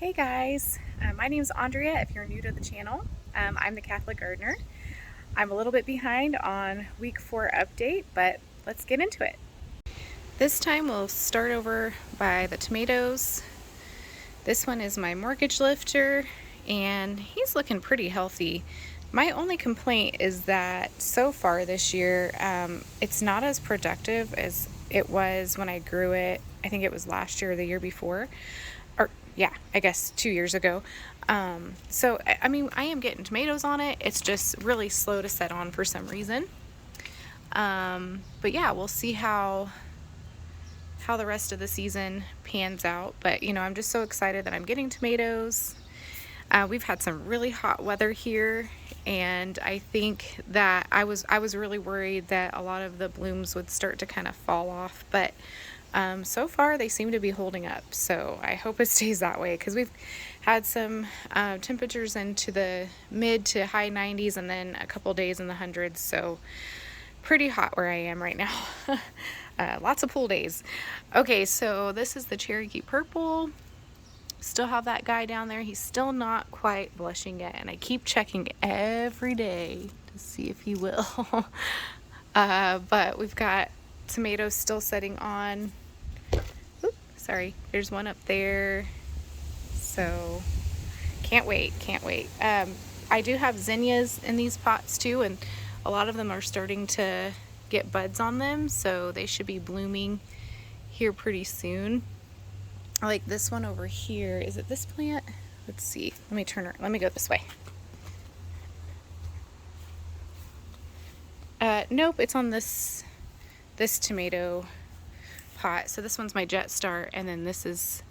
Hey guys, my name is Andrea if you're new to the channel. I'm the Catholic gardener. I'm a little bit behind on week 4 update, but let's get into it. This time we'll start over by the tomatoes. This one is my mortgage lifter and he's looking pretty healthy. My only complaint is that so far this year it's not as productive as it was when I grew it. I think it was last year or the year before. Or yeah, I guess 2 years ago. So I mean, I am getting tomatoes on it. It's just really slow to set on for some reason. But yeah, we'll see how the rest of the season pans out. But you know, I'm just so excited that I'm getting tomatoes. We've had some really hot weather here, and I think that I was really worried that a lot of the blooms would start to kind of fall off, but so far they seem to be holding up, so I hope it stays that way because we've had some temperatures into the mid to high 90s and then a couple days in the hundreds, so pretty hot where I am right now. Lots of pool days. Okay, so this is the Cherokee purple. Still have that guy down there. He's still not quite blushing yet, and I keep checking every day to see if he will. But we've got tomatoes still setting on. Oop, sorry, there's one up there. So can't wait. I do have zinnias in these pots too, and a lot of them are starting to get buds on them, so they should be blooming here pretty soon. Like this one over here. Is it this plant? Let's see. Let me go this way. Nope, it's on this tomato pot. So this one's my Jet Star, and then this is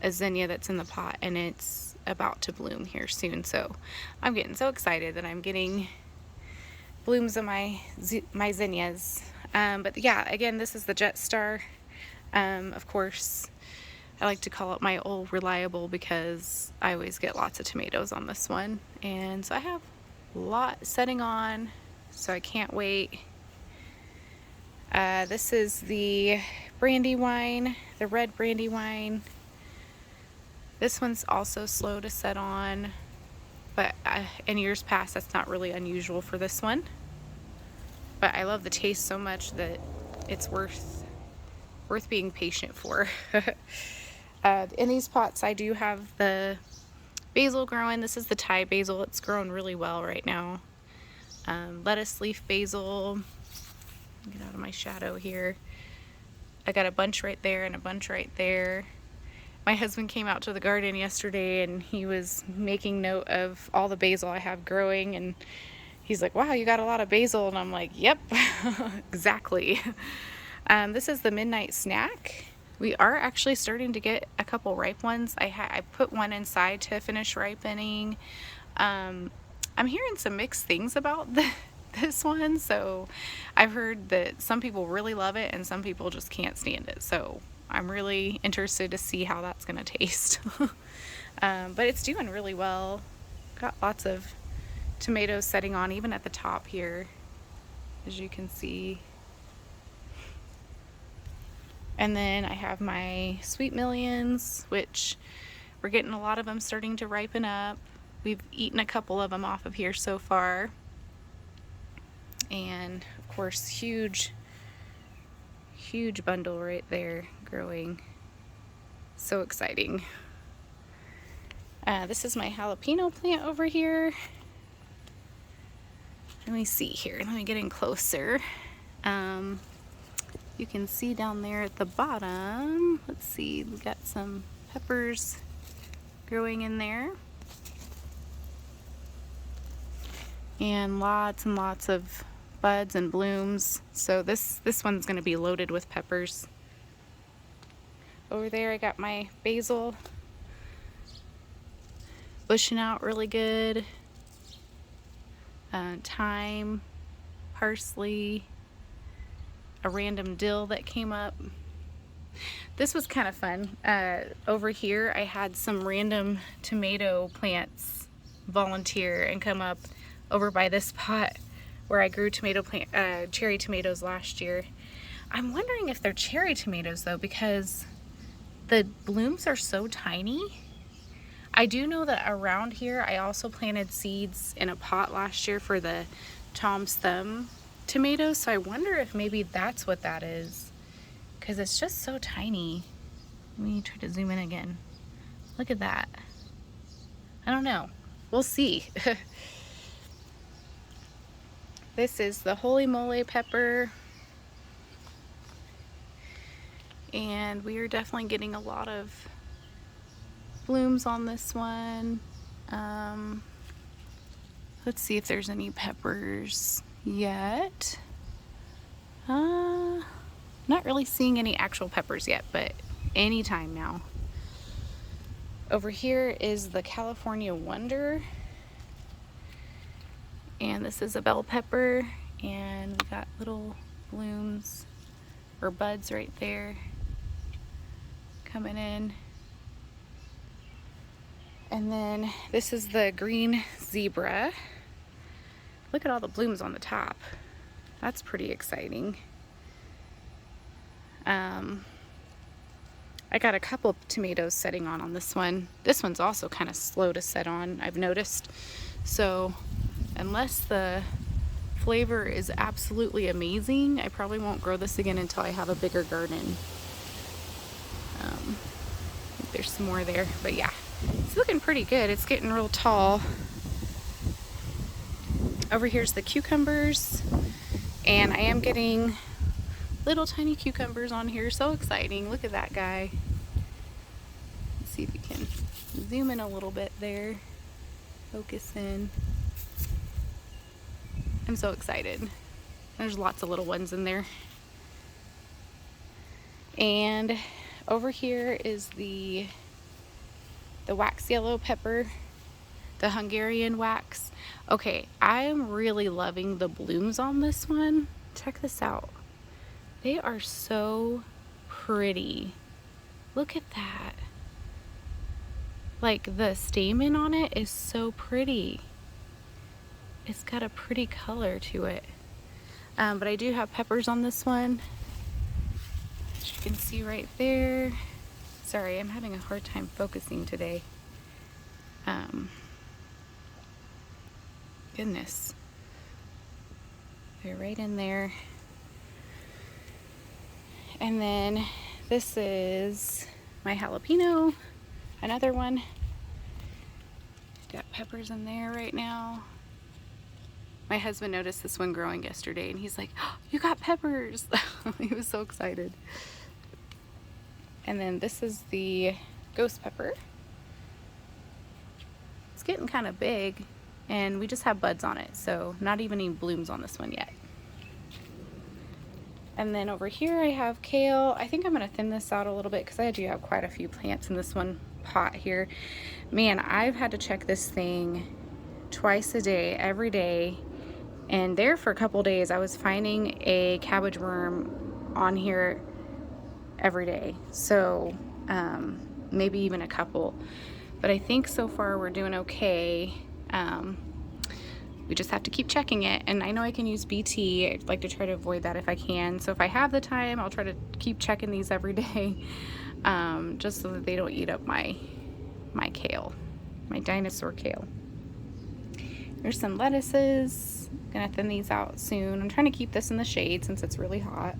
a zinnia that's in the pot, and it's about to bloom here soon. So I'm getting so excited that I'm getting blooms of my zinnias. But yeah, again, this is the Jet Star. Of course, I like to call it my old reliable because I always get lots of tomatoes on this one. And so I have a lot setting on, so I can't wait. This is the Brandywine, the red Brandywine. This one's also slow to set on, but in years past that's not really unusual for this one. But I love the taste so much that it's worth being patient for. In these pots I do have the basil growing. This is the Thai basil. It's growing really well right now. Lettuce leaf basil. Get out of my shadow here. I got a bunch right there and a bunch right there. My husband came out to the garden yesterday and he was making note of all the basil I have growing, and he's like, wow, you got a lot of basil. And I'm like, yep, exactly. This is the Midnight Snack. We are actually starting to get a couple ripe ones. I put one inside to finish ripening. I'm hearing some mixed things about this one. So I've heard that some people really love it and some people just can't stand it. So I'm really interested to see how that's going to taste. But it's doing really well. Got lots of tomatoes setting on even at the top here, as you can see. And then I have my Sweet Millions, which we're getting a lot of them starting to ripen up. We've eaten a couple of them off of here so far. And of course, huge bundle right there growing. So exciting. This is my jalapeno plant over here. Let me see here. Let me get in closer. You can see down there at the bottom, let's see, we got some peppers growing in there. And lots of buds and blooms. So this one's going to be loaded with peppers. Over there I got my basil bushing out really good. Thyme, parsley, a random dill that came up. This was kind of fun. Over here I had some random tomato plants volunteer and come up over by this pot where I grew cherry tomatoes last year. I'm wondering if they're cherry tomatoes though, because the blooms are so tiny. I do know that around here I also planted seeds in a pot last year for the Tom's Thumb tomatoes, so I wonder if maybe that's what that is, because it's just so tiny. Let me try to zoom in again. Look at that. I don't know. We'll see. This is the holy moly pepper. And we are definitely getting a lot of blooms on this one. Let's see if there's any peppers yet. Not really seeing any actual peppers yet, but anytime now. Over here is the California Wonder. And this is a bell pepper, and we got little blooms or buds right there coming in. And then this is the green zebra. Look at all the blooms on the top. That's pretty exciting. I got a couple of tomatoes setting on this one. This one's also kind of slow to set on, I've noticed. So unless the flavor is absolutely amazing, I probably won't grow this again until I have a bigger garden. I think there's some more there, but yeah, it's looking pretty good. It's getting real tall. Over here's the cucumbers, and I am getting little tiny cucumbers on here. So exciting. Look at that guy. Let's see if we can zoom in a little bit there. Focus in. I'm so excited. There's lots of little ones in there. And over here is the wax yellow pepper, the Hungarian wax. Okay, I am really loving the blooms on this one. Check this out. They are so pretty. Look at that. Like, the stamen on it is so pretty. It's got a pretty color to it. But I do have peppers on this one, as you can see right there. Sorry, I'm having a hard time focusing today. Goodness. They're right in there. And then this is my jalapeno, another one. Got peppers in there right now. My husband noticed this one growing yesterday, and he's like, "Oh, you got peppers." He was so excited. And then this is the ghost pepper. It's getting kind of big, and we just have buds on it, so not even any blooms on this one yet. And then over here I have kale. I think I'm going to thin this out a little bit because I do have quite a few plants in this one pot here. Man, I've had to check this thing twice a day, every day. And there for a couple days I was finding a cabbage worm on here every day. So maybe even a couple. But I think so far we're doing okay. We just have to keep checking it, and I know I can use BT. I'd like to try to avoid that if I can. So if I have the time, I'll try to keep checking these every day, just so that they don't eat up my kale, my dinosaur kale. There's some lettuces. I'm gonna thin these out soon. I'm trying to keep this in the shade since it's really hot.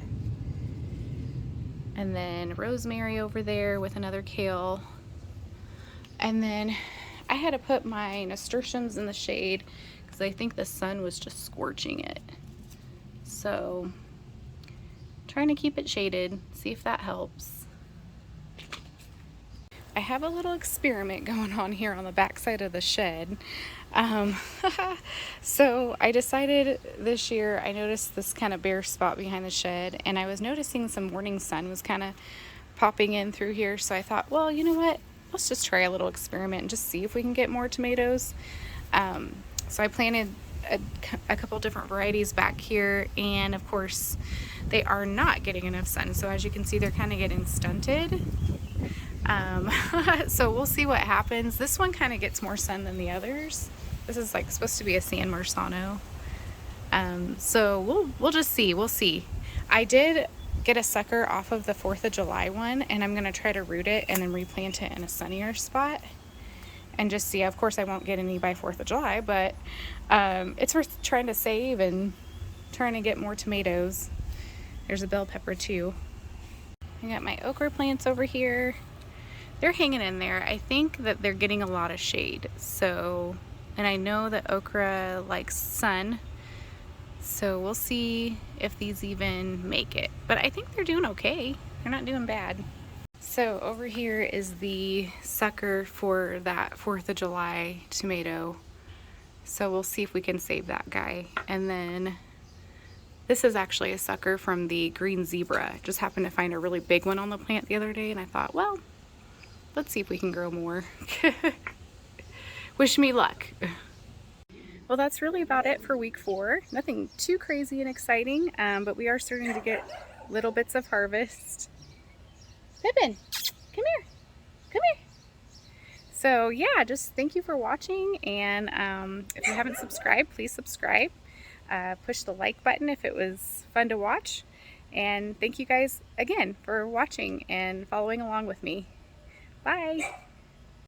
And then rosemary over there with another kale. And then I had to put my nasturtiums in the shade because I think the sun was just scorching it. So trying to keep it shaded, see if that helps. I have a little experiment going on here on the back side of the shed. So I decided this year, I noticed this kind of bare spot behind the shed, and I was noticing some morning sun was kind of popping in through here. So I thought, well, you know what? Let's just try a little experiment and just see if we can get more tomatoes. So I planted a couple different varieties back here, and of course they are not getting enough sun. So as you can see, they're kind of getting stunted. So we'll see what happens. This one kind of gets more sun than the others. This is like supposed to be a San Marzano. So we'll just see. We'll see. I did get a sucker off of the 4th of July one, and I'm going to try to root it and then replant it in a sunnier spot. and just see. Of course I won't get any by 4th of July, but it's worth trying to save and trying to get more tomatoes. There's a bell pepper too. I got my okra plants over here. They're hanging in there. I think that they're getting a lot of shade. So, and I know that okra likes sun. So we'll see if these even make it. But I think they're doing okay. They're not doing bad. So over here is the sucker for that 4th of July tomato. So we'll see if we can save that guy. And then this is actually a sucker from the green zebra. Just happened to find a really big one on the plant the other day, and I thought, well, let's see if we can grow more. Wish me luck. Well, that's really about it for week 4. Nothing too crazy and exciting, but we are starting to get little bits of harvest. Pippin, come here. Come here. So yeah, just thank you for watching, and if you haven't subscribed, please subscribe. Push the like button if it was fun to watch, and thank you guys again for watching and following along with me. Bye!